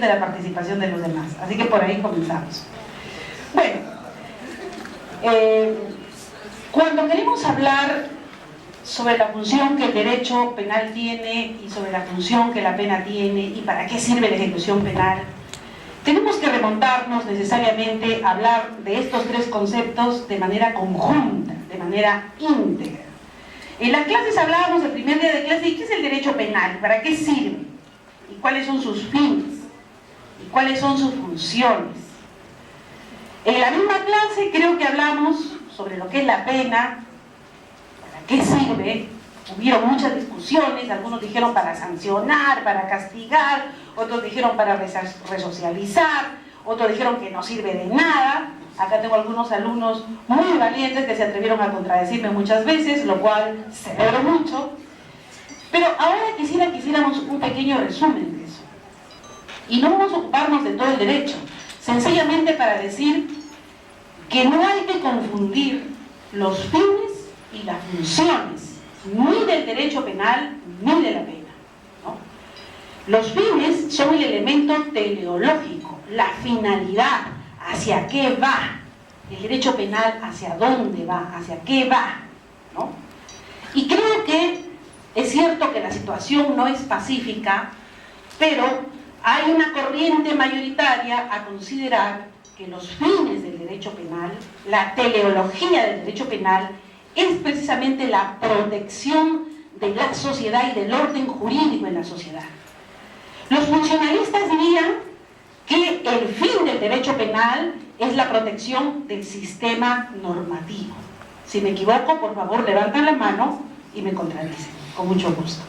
de la participación de los demás. Así que por ahí comenzamos. Bueno, cuando queremos hablar sobre la función que el derecho penal tiene y sobre la función que la pena tiene y para qué sirve la ejecución penal, tenemos que remontarnos necesariamente a hablar de estos tres conceptos de manera conjunta, de manera íntegra. En las clases hablábamos el primer día de clase de qué es el derecho penal, para qué sirve, y cuáles son sus fines, y cuáles son sus funciones. En la misma clase creo que hablamos sobre lo que es la pena, para qué sirve. Hubieron muchas discusiones, algunos dijeron para sancionar, para castigar, otros dijeron para resocializar, otros dijeron que no sirve de nada. Acá tengo algunos alumnos muy valientes que se atrevieron a contradecirme muchas veces, lo cual celebro mucho. Pero ahora que hiciéramos un pequeño resumen de eso. Y no vamos a ocuparnos de todo el derecho, sencillamente para decir que no hay que confundir los fines y las funciones, ni del derecho penal, ni de la pena, ¿no? Los fines son el elemento teleológico, la finalidad, hacia qué va. El derecho penal, hacia dónde va, hacia qué va, ¿no? Y creo que es cierto que la situación no es pacífica, pero hay una corriente mayoritaria a considerar que los fines del derecho penal, la teleología del derecho penal, es precisamente la protección de la sociedad y del orden jurídico en la sociedad. Los funcionalistas dirían que el fin del derecho penal es la protección del sistema normativo. Si me equivoco, por favor, levantan la mano y me contradicen, con mucho gusto.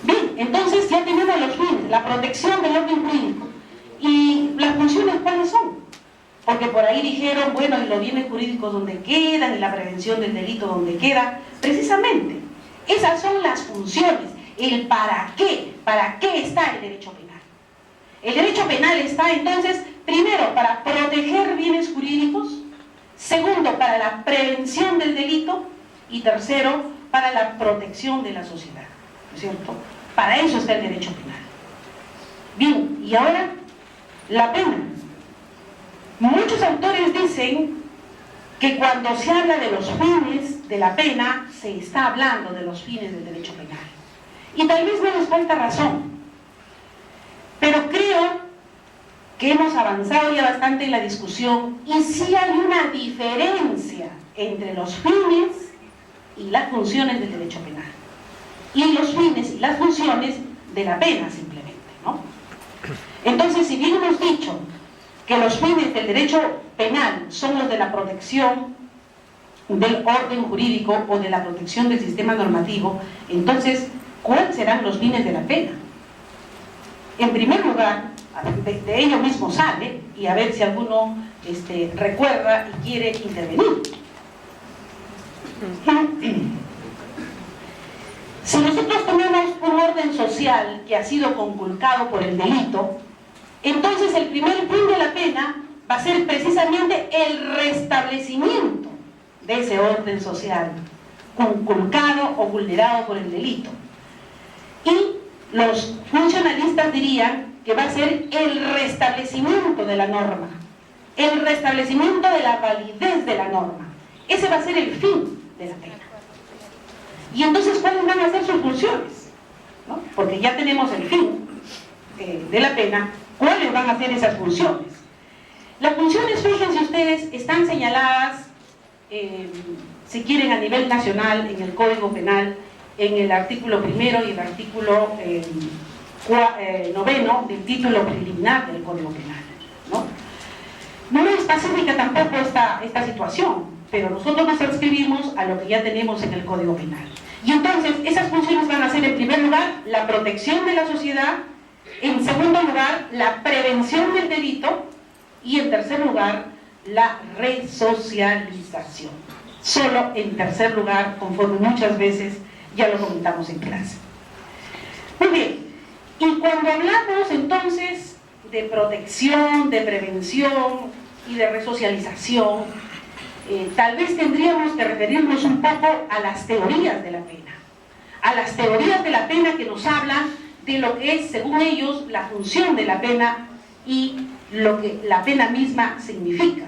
Bien, entonces ya tenemos los fines, la protección del orden jurídico. ¿Y las funciones cuáles son? Porque por ahí dijeron, bueno, y los bienes jurídicos donde quedan, y la prevención del delito donde queda. Precisamente, esas son las funciones, el para qué está el derecho penal. El derecho penal está entonces, primero, para proteger bienes jurídicos, segundo, para la prevención del delito, y tercero, para la protección de la sociedad, ¿no es cierto? Para eso está el derecho penal. Bien, y ahora, la pena. Muchos autores dicen que cuando se habla de los fines de la pena, se está hablando de los fines del derecho penal. Y tal vez no les falta razón, pero creo que hemos avanzado ya bastante en la discusión y sí hay una diferencia entre los fines y las funciones del derecho penal y los fines y las funciones de la pena simplemente, ¿no? Entonces, si bien hemos dicho que los fines del derecho penal son los de la protección del orden jurídico o de la protección del sistema normativo, entonces, ¿cuáles serán los fines de la pena? En primer lugar, de ello mismo sale, y a ver si alguno recuerda y quiere intervenir. Si nosotros tenemos un orden social que ha sido conculcado por el delito, entonces el primer fin de la pena va a ser precisamente el restablecimiento de ese orden social conculcado o vulnerado por el delito. Y los funcionalistas dirían que va a ser el restablecimiento de la norma, el restablecimiento de la validez de la norma. Ese va a ser el fin de la pena. Y entonces, ¿cuáles van a ser sus funciones? ¿No? Porque ya tenemos el fin de la pena. ¿Cuáles van a ser esas funciones? Las funciones, fíjense ustedes, están señaladas, si quieren, a nivel nacional en el Código Penal, en el artículo 1 y el artículo 9 del título preliminar del Código Penal, ¿no? No es pacífica tampoco esta situación, pero nosotros nos adscribimos a lo que ya tenemos en el Código Penal. Y entonces, esas funciones van a ser, en primer lugar, la protección de la sociedad, en segundo lugar, la prevención del delito, y en tercer lugar, la resocialización. Solo en tercer lugar, conforme muchas veces ya lo comentamos en clase. Muy bien, y cuando hablamos entonces de protección, de prevención y de resocialización, tal vez tendríamos que referirnos un poco a las teorías de la pena. A las teorías de la pena que nos hablan de lo que es, según ellos, la función de la pena y lo que la pena misma significa.